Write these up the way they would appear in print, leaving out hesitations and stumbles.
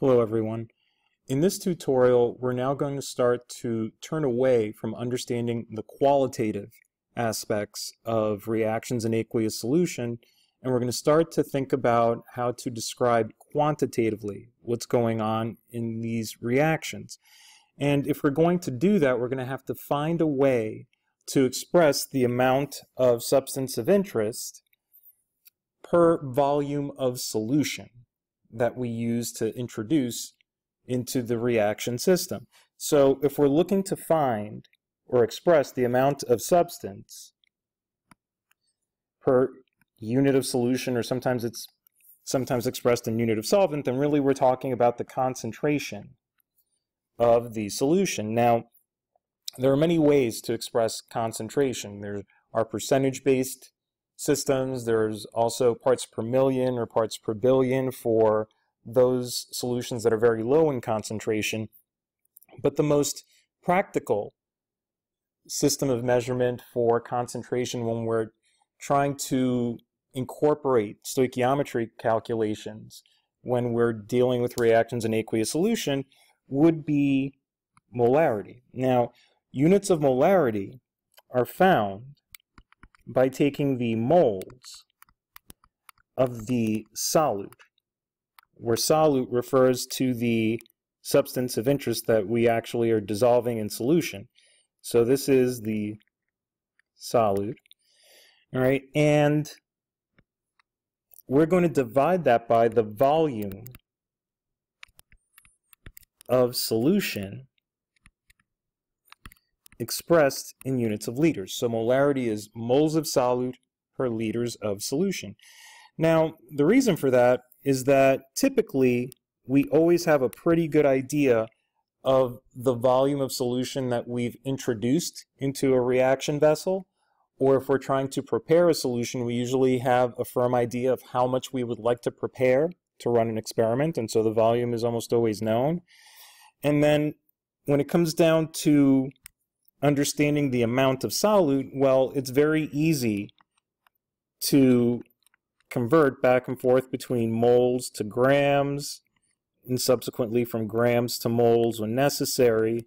Hello everyone. In this tutorial, we're now going to start to turn away from understanding the qualitative aspects of reactions in aqueous solution, and we're going to start to think about how to describe quantitatively what's going on in these reactions. And if we're going to do that, we're going to have to find a way to express the amount of substance of interest per volume of solution that we use to introduce into the reaction system. So if we're looking to find or express the amount of substance per unit of solution, or sometimes it's expressed in unit of solvent, then really we're talking about the concentration of the solution. Now, there are many ways to express concentration. There are percentage-based systems. There's also parts per million or parts per billion for those solutions that are very low in concentration. But the most practical system of measurement for concentration when we're trying to incorporate stoichiometry calculations when we're dealing with reactions in aqueous solution would be molarity. Now, units of molarity are found by taking the moles of the solute, where solute refers to the substance of interest that we actually are dissolving in solution. So this is the solute, all right, and we're going to divide that by the volume of solution expressed in units of liters. So molarity is moles of solute per liters of solution. Now, the reason for that is that typically we always have a pretty good idea of the volume of solution that we've introduced into a reaction vessel, or if we're trying to prepare a solution, we usually have a firm idea of how much we would like to prepare to run an experiment, and so the volume is almost always known. And then when it comes down to understanding the amount of solute, well, it's very easy to convert back and forth between moles to grams, and subsequently from grams to moles when necessary,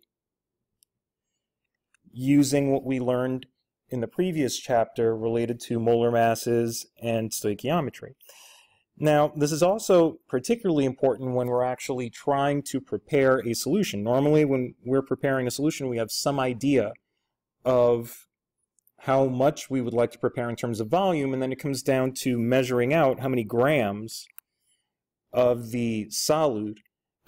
using what we learned in the previous chapter related to molar masses and stoichiometry. Now, this is also particularly important when we're actually trying to prepare a solution. Normally, when we're preparing a solution, we have some idea of how much we would like to prepare in terms of volume, and then it comes down to measuring out how many grams of the solute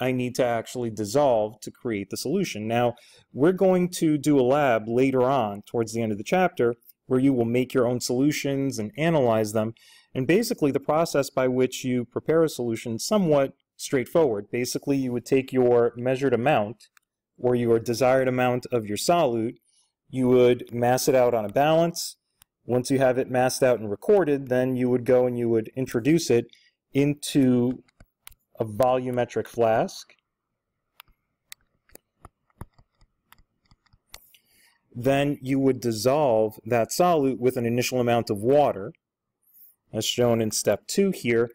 I need to actually dissolve to create the solution. Now, we're going to do a lab later on, towards the end of the chapter, where you will make your own solutions and analyze them. And basically, the process by which you prepare a solution is somewhat straightforward. Basically, you would take your measured amount, or your desired amount of your solute, you would mass it out on a balance. Once you have it massed out and recorded, then you would go and you would introduce it into a volumetric flask. Then you would dissolve that solute with an initial amount of water, as shown in step 2 here.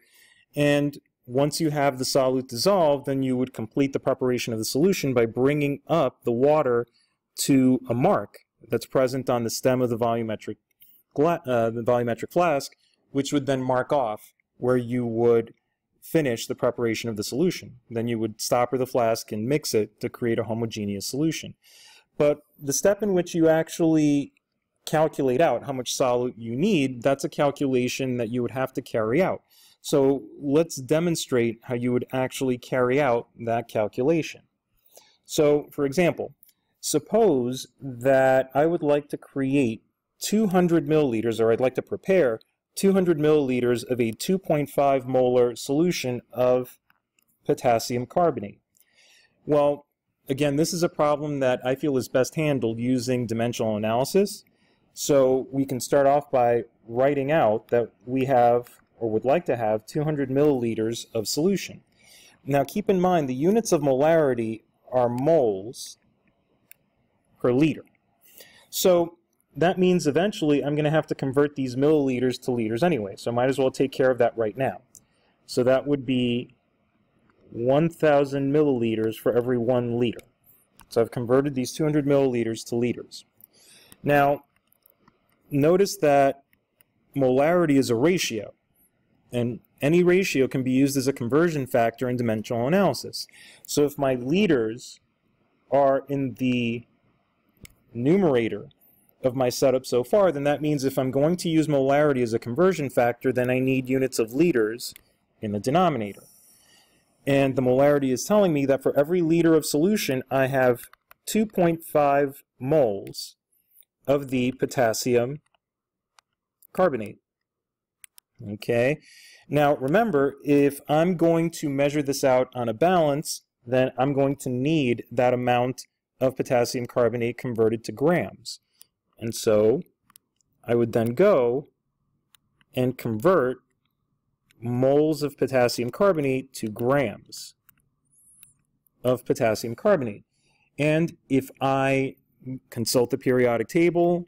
And once you have the solute dissolved, then you would complete the preparation of the solution by bringing up the water to a mark that's present on the stem of the volumetric flask, which would then mark off where you would finish the preparation of the solution. Then you would stopper the flask and mix it to create a homogeneous solution. But the step in which you actually calculate out how much solute you need, that's a calculation that you would have to carry out. So let's demonstrate how you would actually carry out that calculation. So, for example, suppose that I would like to create 200 milliliters, or I'd like to prepare 200 milliliters of a 2.5 molar solution of potassium carbonate. Well, again, this is a problem that I feel is best handled using dimensional analysis. So we can start off by writing out that we have, or would like to have, 200 milliliters of solution. Now keep in mind the units of molarity are moles per liter. So that means eventually I'm going to have to convert these milliliters to liters anyway, so I might as well take care of that right now. So that would be 1,000 milliliters for every 1 liter. So I've converted these 200 milliliters to liters. Now, notice that molarity is a ratio, and any ratio can be used as a conversion factor in dimensional analysis. So if my liters are in the numerator of my setup so far, then that means if I'm going to use molarity as a conversion factor, then I need units of liters in the denominator. And the molarity is telling me that for every liter of solution, I have 2.5 moles of the potassium carbonate. Okay, now remember, if I'm going to measure this out on a balance, then I'm going to need that amount of potassium carbonate converted to grams. And so I would then go and convert moles of potassium carbonate to grams of potassium carbonate. And if I consult the periodic table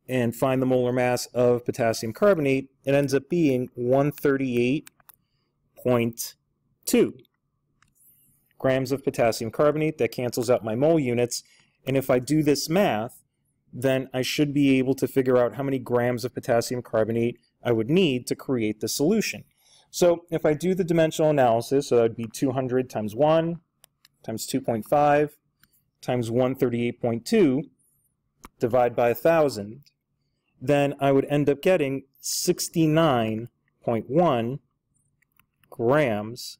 and find the molar mass of potassium carbonate, it ends up being 138.2 grams of potassium carbonate. That cancels out my mole units. And if I do this math, then I should be able to figure out how many grams of potassium carbonate I would need to create the solution. So if I do the dimensional analysis, so that would be 200 times 1 times 2.5 times 138.2 divide by 1,000, then I would end up getting 69.1 grams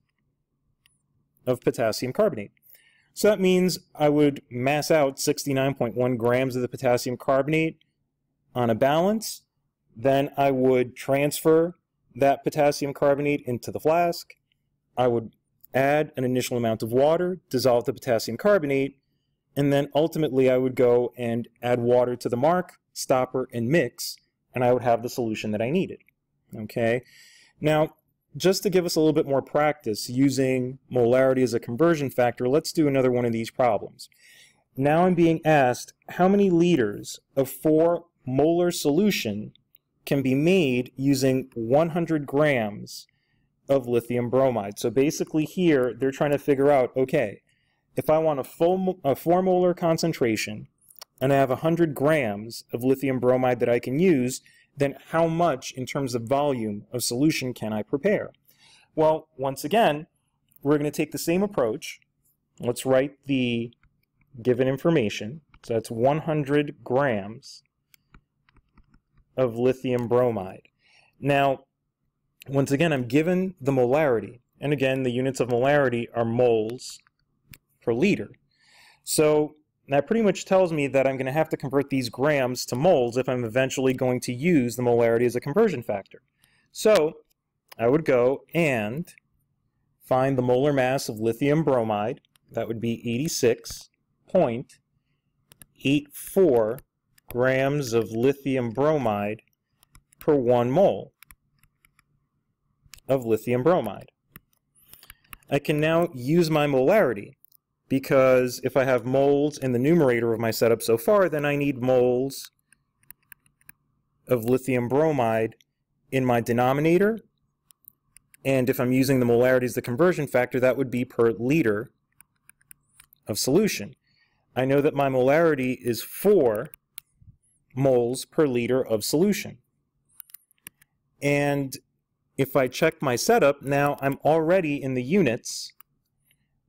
of potassium carbonate. So that means I would mass out 69.1 grams of the potassium carbonate on a balance. Then I would transfer that potassium carbonate into the flask. I would add an initial amount of water, dissolve the potassium carbonate, and then ultimately I would go and add water to the mark, stopper, and mix, and I would have the solution that I needed. Okay? Now, just to give us a little bit more practice using molarity as a conversion factor, let's do another one of these problems. Now I'm being asked how many liters of 4 molar solution can be made using 100 grams of lithium bromide. So basically here, they're trying to figure out, okay, if I want a 4 molar concentration and I have 100 grams of lithium bromide that I can use, then how much in terms of volume of solution can I prepare? Well, once again, we're going to take the same approach. Let's write the given information. So that's 100 grams of lithium bromide. Now, once again, I'm given the molarity. And again, the units of molarity are moles per liter. So that pretty much tells me that I'm going to have to convert these grams to moles if I'm eventually going to use the molarity as a conversion factor. So I would go and find the molar mass of lithium bromide. That would be 86.84 grams of lithium bromide per 1 mole of lithium bromide. I can now use my molarity, because if I have moles in the numerator of my setup so far, then I need moles of lithium bromide in my denominator. And if I'm using the molarity as the conversion factor, that would be per liter of solution. I know that my molarity is 4 moles per liter of solution. And if I check my setup, now I'm already in the units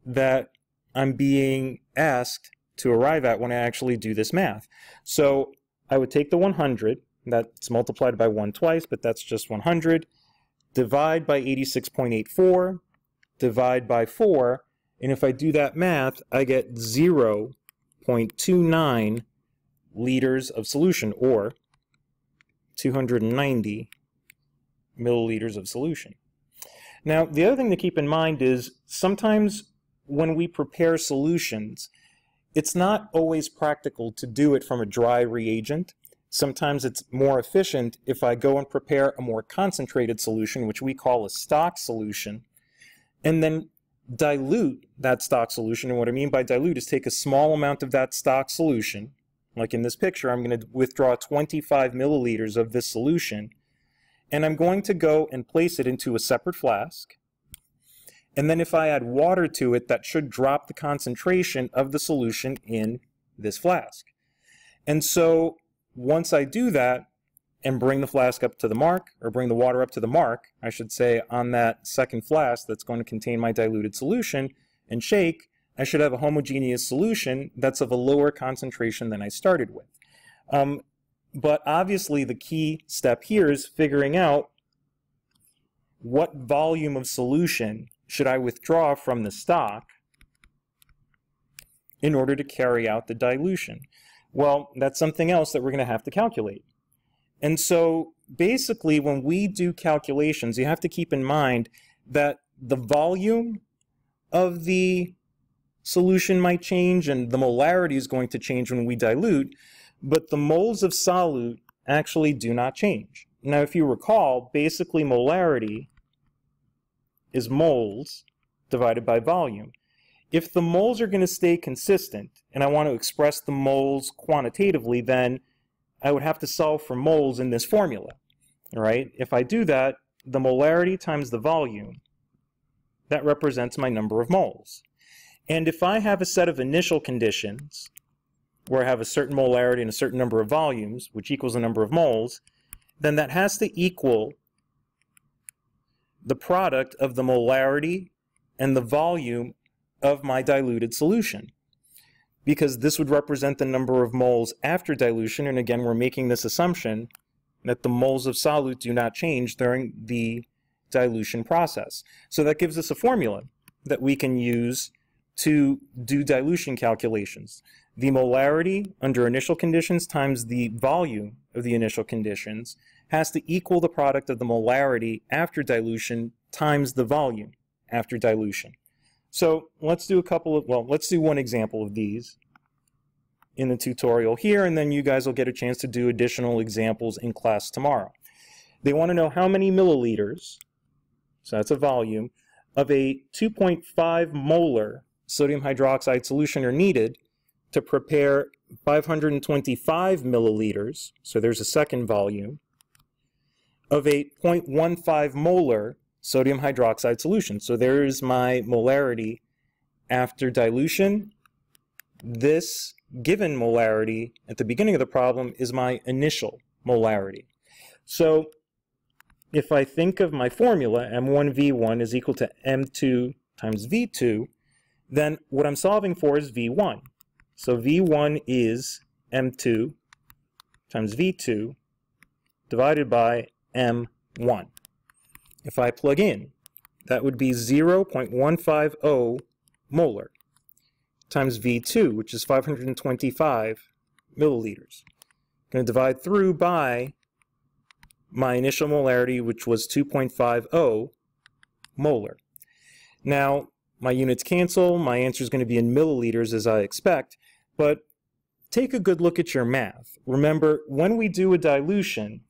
that I'm being asked to arrive at when I actually do this math. So I would take the 100, that's multiplied by 1 twice, but that's just 100, divide by 86.84, divide by 4, and if I do that math, I get 0.29 liters of solution, or 290 milliliters of solution. Now, the other thing to keep in mind is sometimes when we prepare solutions, it's not always practical to do it from a dry reagent. Sometimes it's more efficient if I go and prepare a more concentrated solution, which we call a stock solution, and then dilute that stock solution. And what I mean by dilute is take a small amount of that stock solution, like in this picture, I'm going to withdraw 25 milliliters of this solution, and I'm going to go and place it into a separate flask. And then if I add water to it, that should drop the concentration of the solution in this flask. And so once I do that and bring the flask up to the mark, or bring the water up to the mark, I should say, on that second flask that's going to contain my diluted solution, and shake, I should have a homogeneous solution that's of a lower concentration than I started with. But obviously the key step here is figuring out what volume of solution should I withdraw from the stock in order to carry out the dilution. Well, that's something else that we're going to have to calculate. And so basically when we do calculations, you have to keep in mind that the volume of the solution might change and the molarity is going to change when we dilute, but the moles of solute actually do not change. Now, if you recall, basically molarity is moles divided by volume. If the moles are going to stay consistent, and I want to express the moles quantitatively, then I would have to solve for moles in this formula, right? If I do that, the molarity times the volume, that represents my number of moles. And if I have a set of initial conditions, where I have a certain molarity and a certain number of volumes, which equals the number of moles, then that has to equal the product of the molarity and the volume of my diluted solution, because this would represent the number of moles after dilution. And again, we're making this assumption that the moles of solute do not change during the dilution process. So that gives us a formula that we can use to do dilution calculations. The molarity under initial conditions times the volume of the initial conditions has to equal the product of the molarity after dilution times the volume after dilution. So let's do let's do one example of these in the tutorial here, and then you guys will get a chance to do additional examples in class tomorrow. They want to know how many milliliters, so that's a volume, of a 2.5 molar sodium hydroxide solution are needed to prepare 525 milliliters, so there's a second volume, of a 0.15 molar sodium hydroxide solution. So there's my molarity after dilution. This given molarity at the beginning of the problem is my initial molarity. So if I think of my formula, M1V1 is equal to M2 times V2, then what I'm solving for is V1. So V1 is M2 times V2 divided by M1. If I plug in, that would be 0.150 molar times V2, which is 525 milliliters. I'm going to divide through by my initial molarity, which was 2.50 molar. Now, my units cancel. My answer is going to be in milliliters as I expect, but take a good look at your math. Remember, when we do a dilution,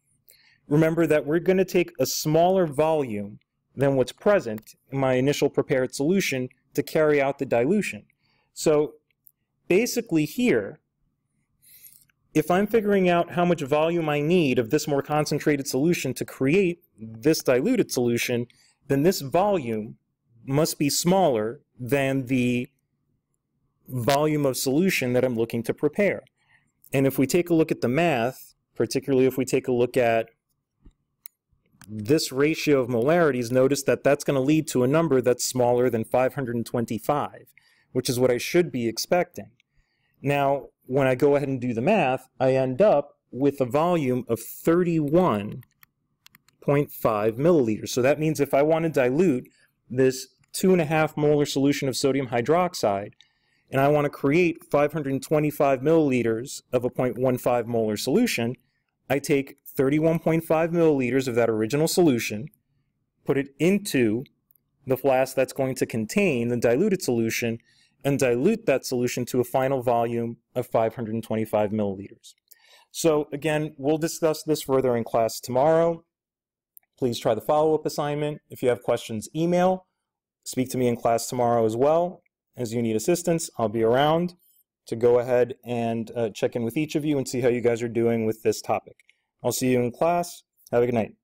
remember that we're going to take a smaller volume than what's present in my initial prepared solution to carry out the dilution. So basically here, if I'm figuring out how much volume I need of this more concentrated solution to create this diluted solution, then this volume must be smaller than the volume of solution that I'm looking to prepare. And if we take a look at the math, particularly if we take a look at this ratio of molarities, notice that that's going to lead to a number that's smaller than 525, which is what I should be expecting. Now, when I go ahead and do the math, I end up with a volume of 31.5 milliliters. So that means if I want to dilute this 2.5 molar solution of sodium hydroxide, and I want to create 525 milliliters of a 0.15 molar solution, I take 31.5 milliliters of that original solution, put it into the flask that's going to contain the diluted solution, and dilute that solution to a final volume of 525 milliliters. So again, we'll discuss this further in class tomorrow. Please try the follow-up assignment. If you have questions, email. Speak to me in class tomorrow as well. As you need assistance, I'll be around to go ahead and check in with each of you and see how you guys are doing with this topic. I'll see you in class. Have a good night.